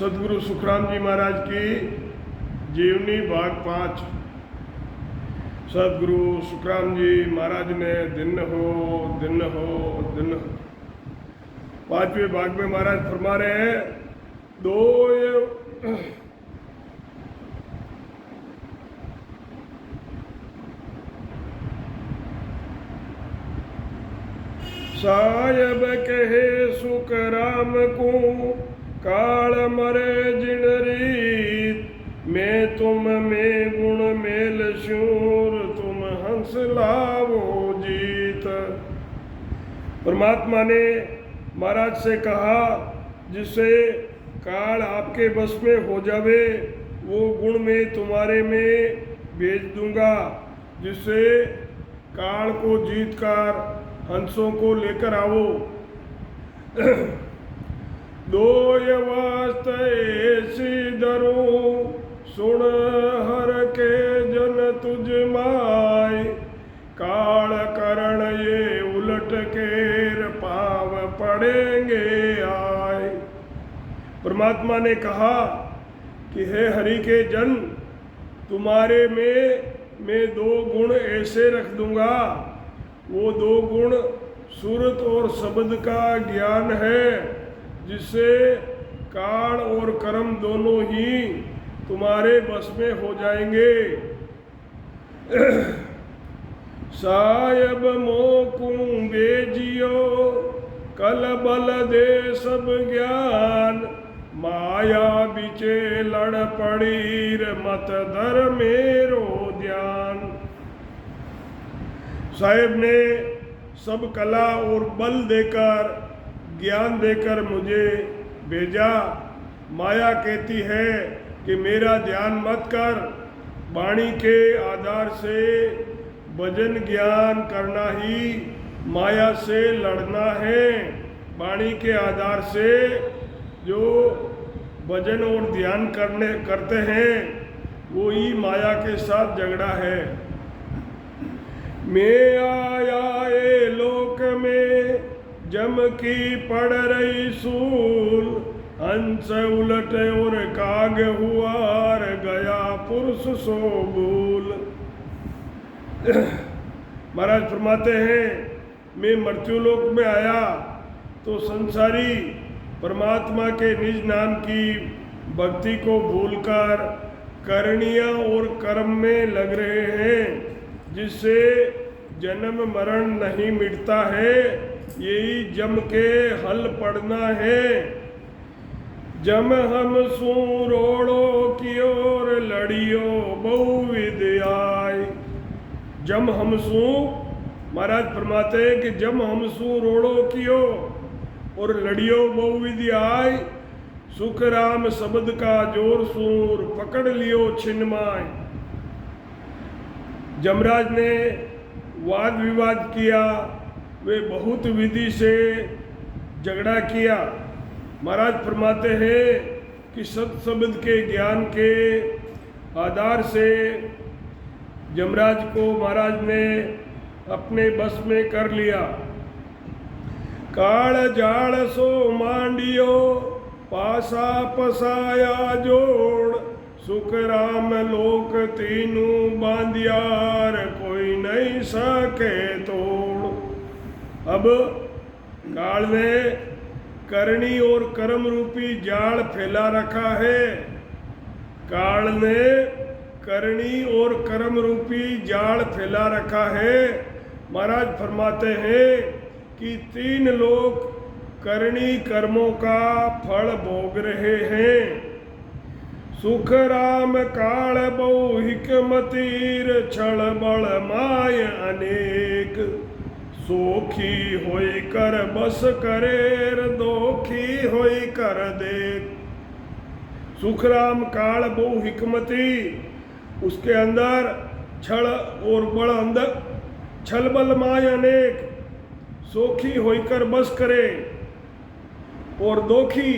सदगुरु सुखराम जी महाराज की जीवनी भाग 5। सदगुरु सुखराम जी महाराज ने दिन हो पांचवें भाग में महाराज फरमा रहे हैं दो सायब कहे सुखराम को काल मरे जिन रीत मैं तुम में गुण मेल शूर तुम हंस लावो जीत। परमात्मा ने महाराज से कहा जिससे काल आपके बस में हो जावे वो गुण मैं तुम्हारे में भेज दूंगा, जिससे काल को जीत कर हंसों को लेकर आओ। दो वास्ते ऐसी दरो सुन हर के जन तुझ माय काल करण ये उलट के पाव पड़ेंगे आए। परमात्मा ने कहा कि हे हरि के जन, तुम्हारे में मैं दो गुण ऐसे रख दूंगा, वो दो गुण सूरत और शब्द का ज्ञान है, जिससे काल और कर्म दोनों ही तुम्हारे बस में हो जाएंगे। सायब मोकूं बेजियो कल बल दे सब ज्ञान माया बिचे लड़ पड़ीर मत धर मेरो ध्यान। साहेब ने सब कला और बल देकर ज्ञान देकर मुझे भेजा। माया कहती है कि मेरा ध्यान मत कर, वाणी के आधार से भजन ज्ञान करना ही माया से लड़ना है। वाणी के आधार से जो भजन और ध्यान करते हैं वो ही माया के साथ झगड़ा है। मैं आया ए लोक में जम की पड़ रही सूल हंस उलट और काग हुआ गया पुरुष सो भूल। महाराज फरमाते हैं मैं मृत्युलोक में आया तो संसारी परमात्मा के निज नाम की भक्ति को भूलकर करणियाँ और कर्म में लग रहे हैं, जिससे जन्म मरण नहीं मिटता है। यही जम के हल पड़ना है। जम हम सू रोड़ो की ओर लड़ियो बहुविध आय। जम हम सू महाराज फरमाते हैं कि जम हम सू रोड़ो कियो और लड़ियो बहुविधि आय। सुख राम शब्द का जोर सूर पकड़ लियो छिन्माय। जमराज ने वाद विवाद किया, वे बहुत विधि से झगड़ा किया। महाराज फरमाते हैं कि सत शब्द के ज्ञान के आधार से जमराज को महाराज ने अपने बस में कर लिया। काल जाड़ सो मांडियो पासा पसाया जोड़ सुख राम लोक तीनू बांधियार कोई नहीं सके तोड़। अब काल ने करणी और कर्म रूपी जाल फैला रखा है। काल ने करणी और कर्म रूपी जाल फैला रखा है। महाराज फरमाते हैं कि तीन लोग करणी कर्मों का फल भोग रहे हैं। सुख राम काल बहु हिकमतीर छल बल माय अनेक सोखी होई कर बस करेर दोखी होई कर देख। सुख राम काल बहु हिकमती, उसके अंदर छल और बल अंदर छल बल माय अनेक सोखी होई कर बस करे। और दोखी,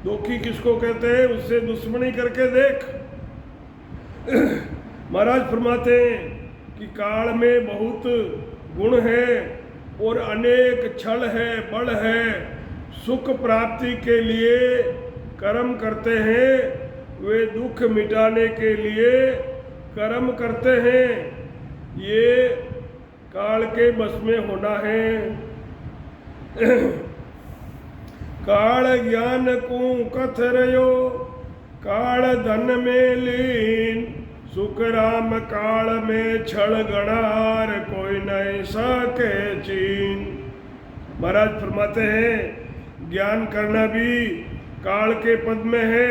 दोखी किसको कहते हैं? उससे दुश्मनी करके देख। महाराज फरमाते हैं कि काल में बहुत गुण है और अनेक छल है, बल है। सुख प्राप्ति के लिए कर्म करते हैं वे दुख मिटाने के लिए कर्म करते हैं। ये काल के बस में होना है। काल ज्ञान को कथ रयो, काल धन में लीन, सुख राम काल में छल गणार, कोई नहीं सके चीन। महाराज फरमाते हैं ज्ञान करना भी काल के पद में है,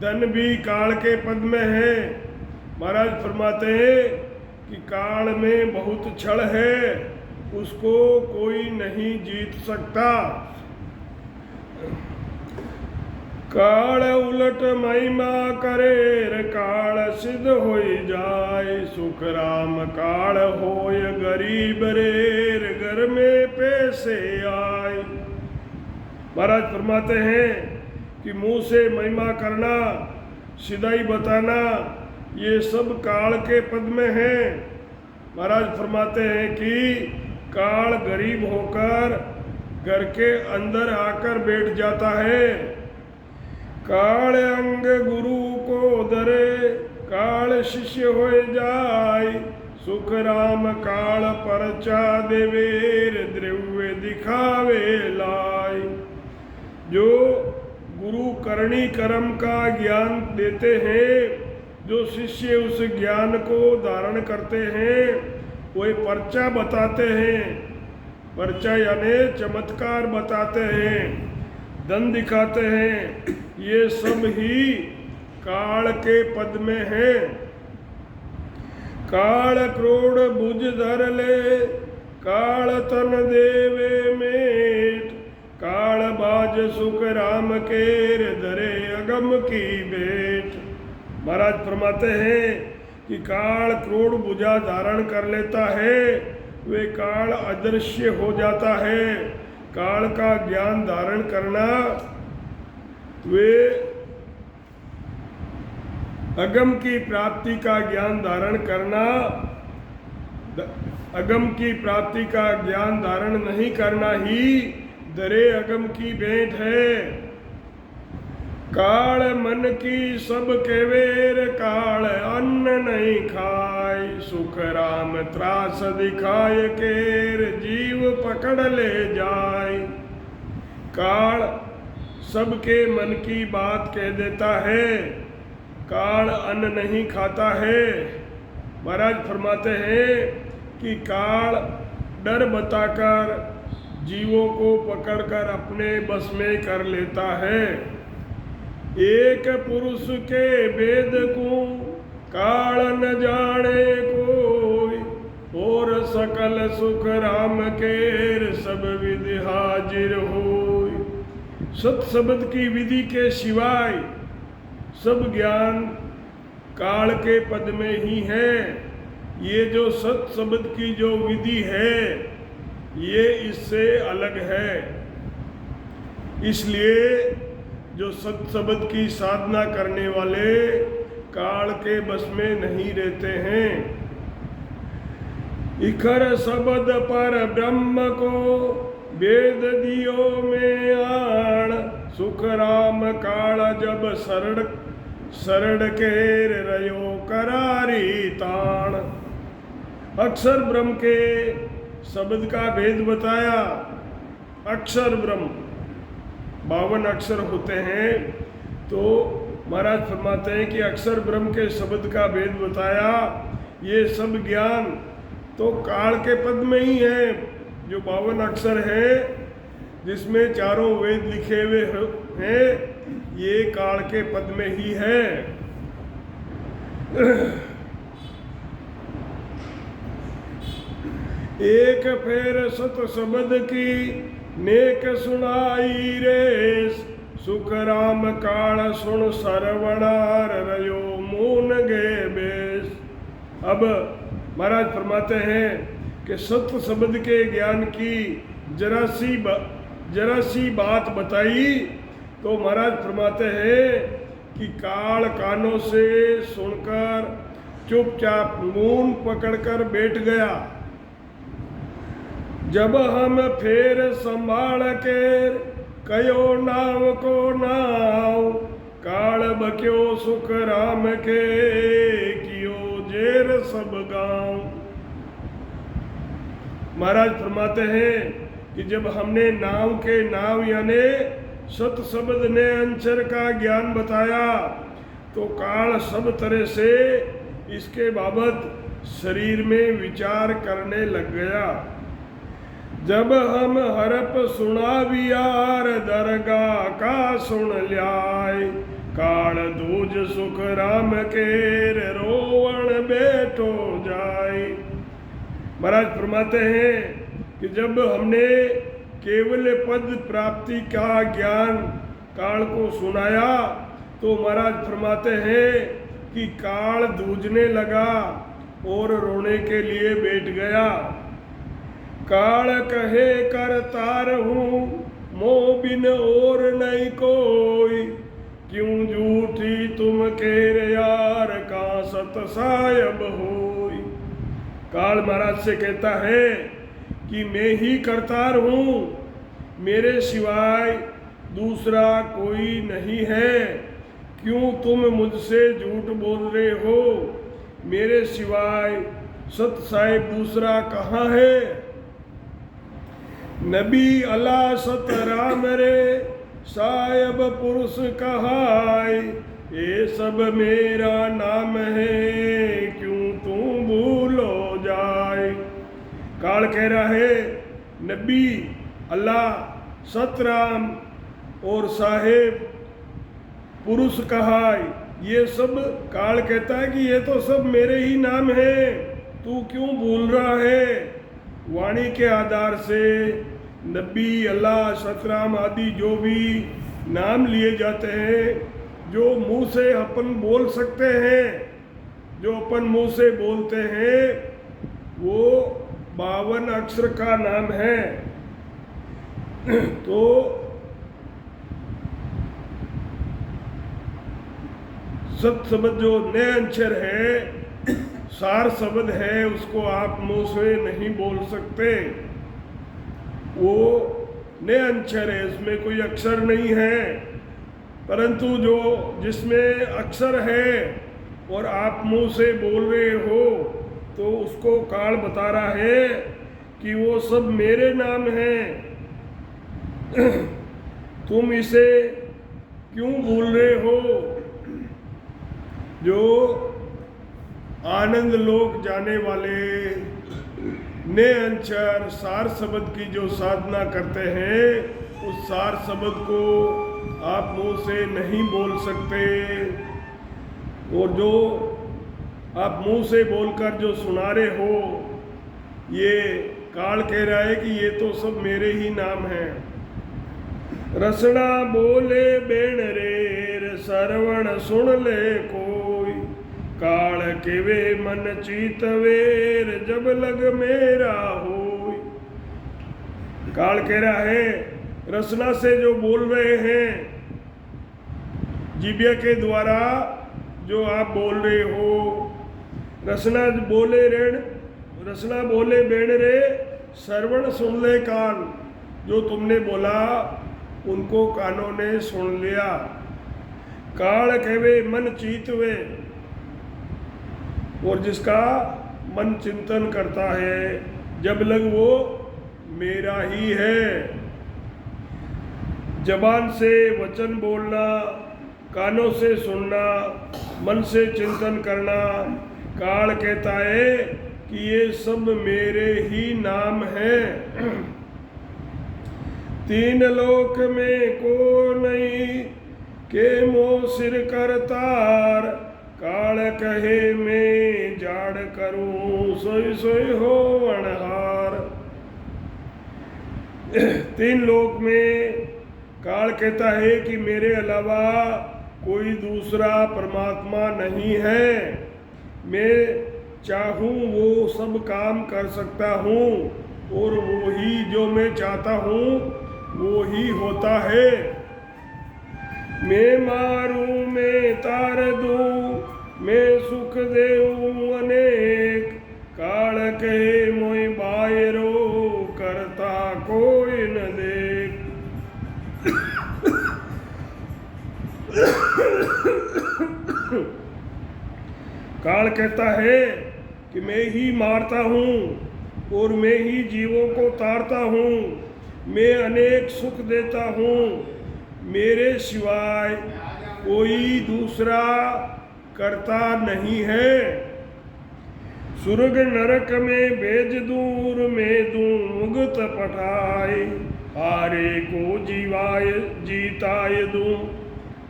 धन भी काल के पद में है। महाराज फरमाते हैं कि काल में बहुत छल है, उसको कोई नहीं जीत सकता। काल उलट महिमा करे, काल सिद्ध होई जाए, सुख राम काल होय गरीब रेर, घर में पैसे आए। महाराज फरमाते हैं कि मुंह से महिमा करना, सिधाई बताना, ये सब काल के पद में है। महाराज फरमाते हैं कि काल गरीब होकर घर के अंदर आकर बैठ जाता है। काल अंग गुरु को धरे, काल शिष्य हो जाय, सुख राम काल परचा देवेर, द्रव्य दिखावे लाय। जो गुरु करणी कर्म का ज्ञान देते हैं, जो शिष्य उस ज्ञान को धारण करते हैं, वे पर्चा बताते हैं। पर्चा यानी चमत्कार बताते हैं, धन दिखाते हैं। ये सब ही काल के पद में है। काल क्रोध भुज धर ले, काल तन देवे मेट, काल बाज सुख राम केर, धरे अगम की बेट। महाराज फरमाते हैं कि काल क्रोध भुजा धारण कर लेता है, वे काल अदृश्य हो जाता है। काल का ज्ञान धारण करना, वे अगम की प्राप्ति का ज्ञान धारण करना, अगम की प्राप्ति का ज्ञान धारण नहीं करना ही दरे अगम की भेंट है। काल मन की सब केवेर, काल अन्न नहीं खाय, सुख राम त्रास दिखाय केर, जीव पकड़ ले जाय। काल सबके मन की बात कह देता है, काल अन्न नहीं खाता है। महाराज फरमाते हैं कि काल डर बताकर जीवों को पकड़कर अपने बस में कर लेता है। एक पुरुष के वेद को काल न जाने कोई, और सकल सुख राम केर, सब विधि हाजिर होय। सत शब्द की विधि के सिवाय सब ज्ञान काल के पद में ही है। ये जो सत शब्द की जो विधि है, ये इससे अलग है। इसलिए जो सत शब्द की साधना करने वाले काल के बस में नहीं रहते हैं। इखर शब्द पर ब्रह्म को वेद दियो में आण, सुख राम काल जब शरण केर रयो करारी ताण। अक्षर ब्रह्म के शब्द का भेद बताया। अक्षर ब्रह्म 52 अक्षर होते हैं, तो महाराज फरमाते हैं कि अक्षर ब्रह्म के शब्द का भेद बताया। ये सब ज्ञान तो काल के पद में ही है। जो 52 अक्षर है, जिसमें चारों वेद लिखे हुए हैं, ये काल के पद में ही है। एक फेर सत शब्द की नेक सुनाई रेस, सुख राम काल सुन सरवणार रयो मून गे बेस। अब महाराज फरमाते हैं कि सत्य शब्द के ज्ञान की जरा सी बात बताई, तो महाराज फरमाते हैं कि काल कानों से सुनकर चुपचाप मून पकड़कर बैठ गया। जब हम फेर संभाल के कयो नाव को नाव, काल बक्यो सुख राम के, कियो जेर सब गाँव। महाराज फरमाते हैं कि जब हमने नाव के नाव यानी सत शब्द ने अंचर का ज्ञान बताया तो काल सब तरह से इसके बाबत शरीर में विचार करने लग गया। जब हम हरप सुनावियार, दरगाह का सुन ल्याय, काल दूज सुख राम केर, रोवण बैठो जाय। महाराज फरमाते हैं कि जब हमने केवल पद प्राप्ति का ज्ञान काल को सुनाया तो महाराज फरमाते हैं कि काल दूजने लगा और रोने के लिए बैठ गया। काल कहे करतार हूँ, मोह बिन और नहीं कोई, क्यों झूठी तुम केर यार, का सत सायब होई। काल महाराज से कहता है कि मैं ही करतार हूँ, मेरे सिवाय दूसरा कोई नहीं है, क्यों तुम मुझसे झूठ बोल रहे हो, मेरे सिवाय सत साहिब दूसरा कहाँ है। नबी अल्लाह सत राम रे, साहिब पुरुष कहाय, ये सब मेरा नाम है, क्यों तू भूलो जाए। काल कह रहा है नबी अल्लाह सतराम और साहेब पुरुष कहाय, ये सब काल कहता है कि ये तो सब मेरे ही नाम है, तू क्यों भूल रहा है। वाणी के आधार से नबी अल्लाह सतराम आदि जो भी नाम लिए जाते हैं, जो मुंह से अपन बोल सकते हैं, जो अपन मुंह से बोलते हैं, वो 52 अक्षर का नाम है। तो सत शब्द जो नए अक्षर है, सार शब्द है, उसको आप मुंह से नहीं बोल सकते। वो नए अक्षर है, इसमें कोई अक्षर नहीं है, परंतु जो जिसमें अक्षर है और आप मुंह से बोल रहे हो तो उसको काल बता रहा है कि वो सब मेरे नाम हैं, तुम इसे क्यों भूल रहे हो। जो आनंद लोक जाने वाले ने अंचर सार शब्द की जो साधना करते हैं, उस सार शब्द को आप मुंह से नहीं बोल सकते, और जो आप मुंह से बोलकर जो सुना रहे हो, ये काल कह रहा है कि ये तो सब मेरे ही नाम हैं। रसना बोले बेण रेर, सरवण सुन ले कोई, काल केवे मन चीतवेर, जब लग मेरा होय। काल कह रहा है रसना से जो बोल रहे हैं, जीव्या के द्वारा जो आप बोल रहे हो, रसना बोले ऋण, रसना बोले बेण रे, श्रवण सुन ले कान, जो तुमने बोला उनको कानों ने सुन लिया। काल कहवे मन चीतवे, और जिसका मन चिंतन करता है, जब लग वो मेरा ही है। जबान से वचन बोलना, कानों से सुनना, मन से चिंतन करना, काल कहता है कि ये सब मेरे ही नाम हैं। तीन लोक में को नहीं, के मोह सिर करतार, काल कहे मैं जाड़ करूं, सोई सोई हो अनहार। तीन लोक में काल कहता है कि मेरे अलावा कोई दूसरा परमात्मा नहीं है, मैं चाहूँ वो सब काम कर सकता हूँ, और वो ही जो मैं चाहता हूँ वो ही होता है। मैं मारूं मैं तार दूं, मैं सुख देऊं अनेक, काल कहे मोई बायरो, करता कोई न देख। काल कहता है कि मैं ही मारता हूँ और मैं ही जीवों को तारता हूँ, मैं अनेक सुख देता हूँ, मेरे सिवाय कोई दूसरा करता नहीं है। स्वर्ग नरक में भेज दूर में दूं मुक्त पठाए, हारे को जीवाय जीताय दूं,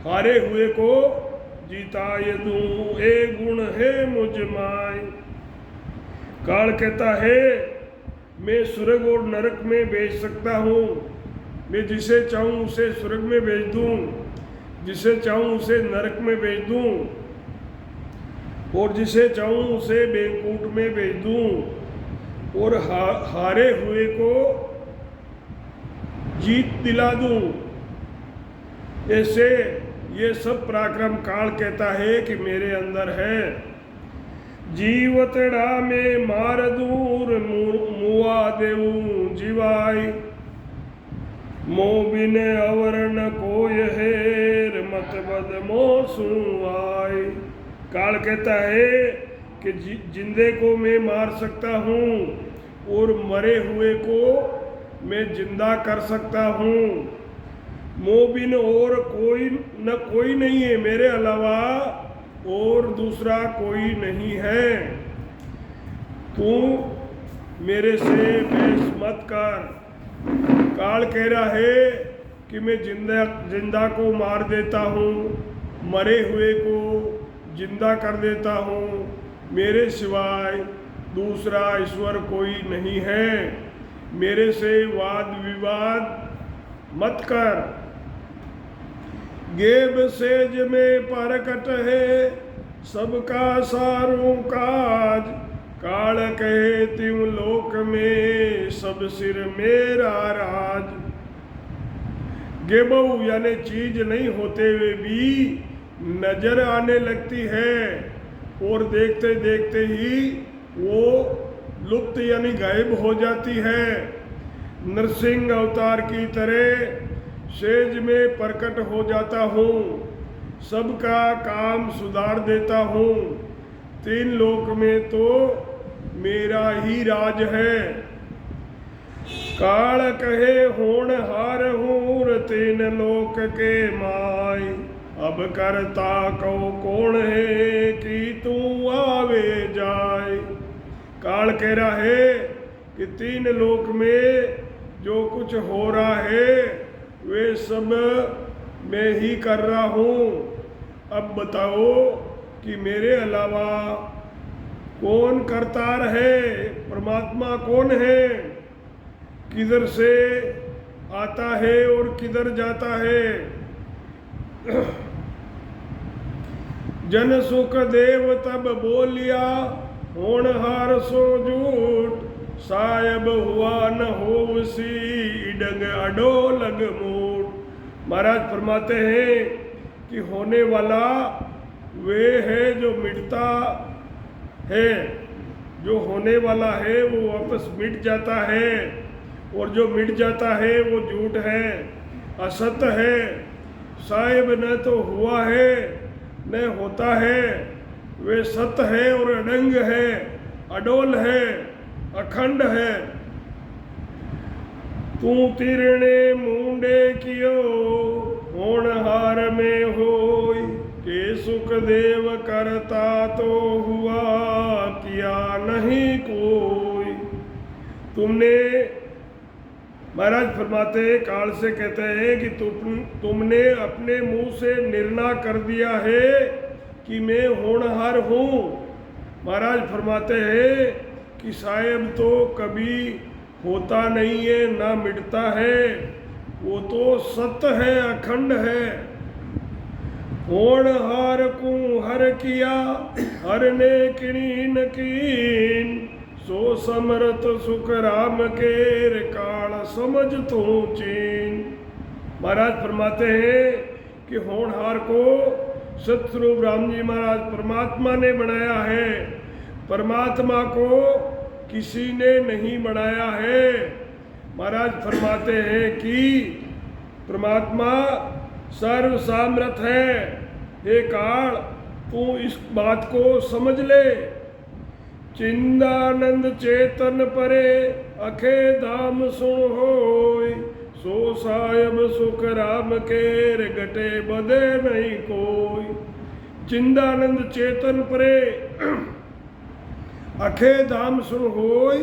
हारे हुए को जीताय दूं, ए गुण है मुझ माय। काल कहता है मैं स्वर्ग और नरक में भेज सकता हूँ, मैं जिसे चाहूँ उसे स्वर्ग में भेज दूँ, जिसे चाहूँ उसे नरक में भेज दूँ, और जिसे चाहूँ उसे बेकूट में भेज दूँ, और हारे हुए को जीत दिला दूँ। ऐसे ये सब पराक्रम काल कहता है कि मेरे अंदर है। जीवतड़ा में मार दूर मुआ देऊं जीवाई, मो बिन अवरण कोय हेर मत बद मोसू आय। काल कहता है कि जिंदे को मैं मार सकता हूँ और मरे हुए को मैं जिंदा कर सकता हूँ। मोबिन और कोई नहीं है मेरे अलावा, और दूसरा कोई नहीं है। तू मेरे से बहस मत कर। काल कह रहा है कि मैं जिंदा को मार देता हूँ, मरे हुए को जिंदा कर देता हूँ, मेरे सिवाय दूसरा ईश्वर कोई नहीं है। मेरे से वाद विवाद मत कर। गेब सेज में परकट है सबका सारों काज, काल कहे तिम लोक में सब सिर मेरा राज। गेबऊ यानी चीज नहीं होते हुए भी नजर आने लगती है, और देखते देखते ही वो लुप्त यानी गायब हो जाती है। नरसिंह अवतार की तरह सेज में प्रकट हो जाता हूँ, सबका काम सुधार देता हूँ। तीन लोक में तो मेरा ही राज है। काल कहे होनहार हूर तीन लोक के माय, अब करता कहो कौन है कि तू आवे जाए। काल कह रहा है कि तीन लोक में जो कुछ हो रहा है वे सब मैं ही कर रहा हूँ। अब बताओ कि मेरे अलावा कौन करतार है, परमात्मा कौन है, किधर से आता है और किधर जाता है। जन सुख देव तब बोलिया होनहार सो झूठ, सायब हुआ न होवसी डंग अडो लग मूठ। महाराज फरमाते हैं कि होने वाला वे है जो मिटता है, जो होने वाला है वो वापस मिट जाता है, और जो मिट जाता है वो झूठ है, असत्य है। साहिब न तो हुआ है न होता है, वे सत्य है और अडंग है, अडोल है, अखंड है। तू तिरणे मुंडे कियो होनहार में होय, के सुख देव करता तो हुआ किया नहीं कोई। तुमने महाराज फरमाते काल से कहते हैं कि तुमने अपने मुंह से निर्णय कर दिया है कि मैं होनहार हूँ। महाराज फरमाते हैं कि साहेब तो कभी होता नहीं है ना मिटता है, वो तो सत्य है, अखंड है। होनहार को हर किया हर ने किनीन कीन, सो समरत सुख राम केर काल समझ तो चीन। महाराज फरमाते हैं कि होनहार को सतस्वरूप राम जी महाराज परमात्मा ने बनाया है। परमात्मा को किसी ने नहीं बनाया है। महाराज फरमाते हैं कि परमात्मा सर्व सामर्थ है। हे काल, तू इस बात को समझ ले। चिंदानंद चेतन परे अखे धाम सुन होय, सो सायब सुख राम केर घटे बदे नहीं कोई। चिंदानंद चेतन परे अखे धाम सुन होय,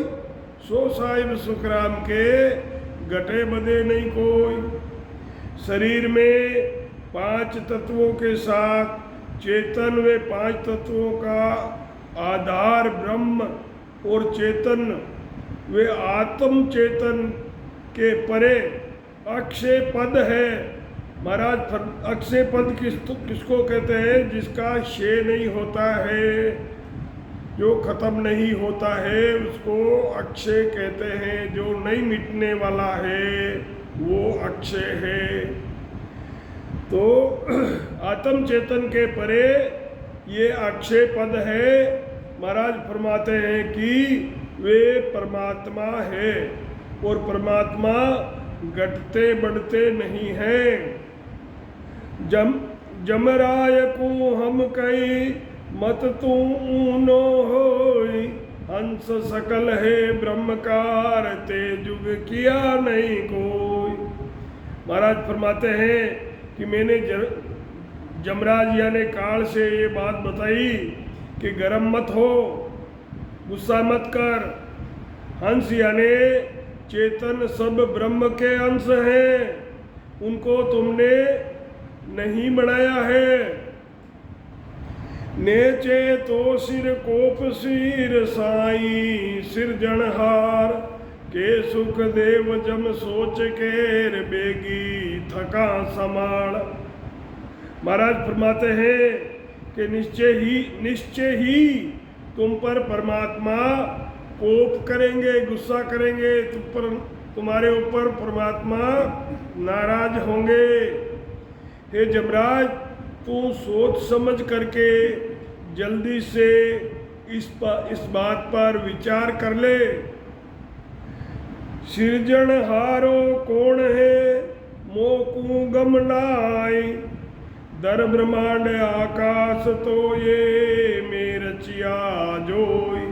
सो साहिब सुख राम के घटे बदे नहीं कोई। शरीर में 5 तत्वों के साथ चेतन व 5 तत्वों का आधार ब्रह्म और चेतन वे आत्म चेतन के परे अक्षय पद है। महाराज अक्षय पद किसको कहते हैं? जिसका क्षय नहीं होता है, जो खत्म नहीं होता है उसको अक्षय कहते हैं। जो नहीं मिटने वाला है वो अक्षय है। तो आत्म चेतन के परे ये अक्षय पद है। महाराज फरमाते हैं कि वे परमात्मा है और परमात्मा घटते बढ़ते नहीं हैं। जमराय को हम कई मत तू ऊनो होई, हंस सकल है ब्रह्मकार ते जुग किया नहीं कोई। महाराज फरमाते हैं कि मैंने जमराज यानी काल से ये बात बताई कि गरम मत हो, गुस्सा मत कर। हंस यानी चेतन सब ब्रह्म के अंश हैं, उनको तुमने नहीं बनाया है। नेचे तो सिर कोप सिर साई सिरजनहार, के सुख देव जम सोच के बेगी थका समाल। महाराज फरमाते हैं कि निश्चय ही तुम पर परमात्मा कोप करेंगे, गुस्सा करेंगे, तुम्हारे ऊपर परमात्मा नाराज होंगे। हे जमराज, तू सोच समझ करके जल्दी से इस बात पर विचार कर ले। सृजनहारो कौन है मोकू गम नाई, दर ब्रह्मांड आकाश तो ये में रचिया जोई।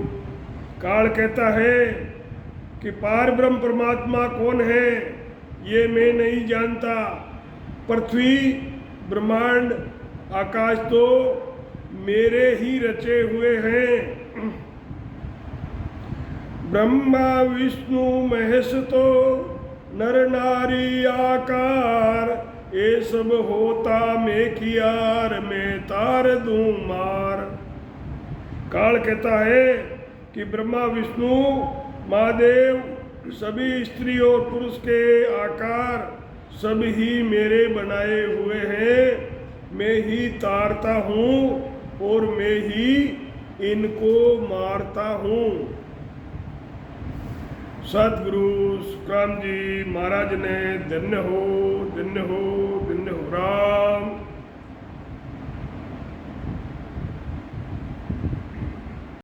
काल कहता है कि पार ब्रह्म परमात्मा कौन है ये मैं नहीं जानता। पृथ्वी ब्रह्मांड आकाश तो मेरे ही रचे हुए हैं। ब्रह्मा विष्णु महेश तो नर नारी आकार, ये सब होता मैं कियार मैं तार दूं मार। काल कहता है कि ब्रह्मा विष्णु महादेव सभी स्त्री और पुरुष के आकार सब ही मेरे बनाए हुए हैं। मैं ही तारता हूँ और मैं ही इनको मारता हूँ। सतगुरु सुखराम जी महाराज ने धन्य हो, धन्य हो, धन्य हो राम।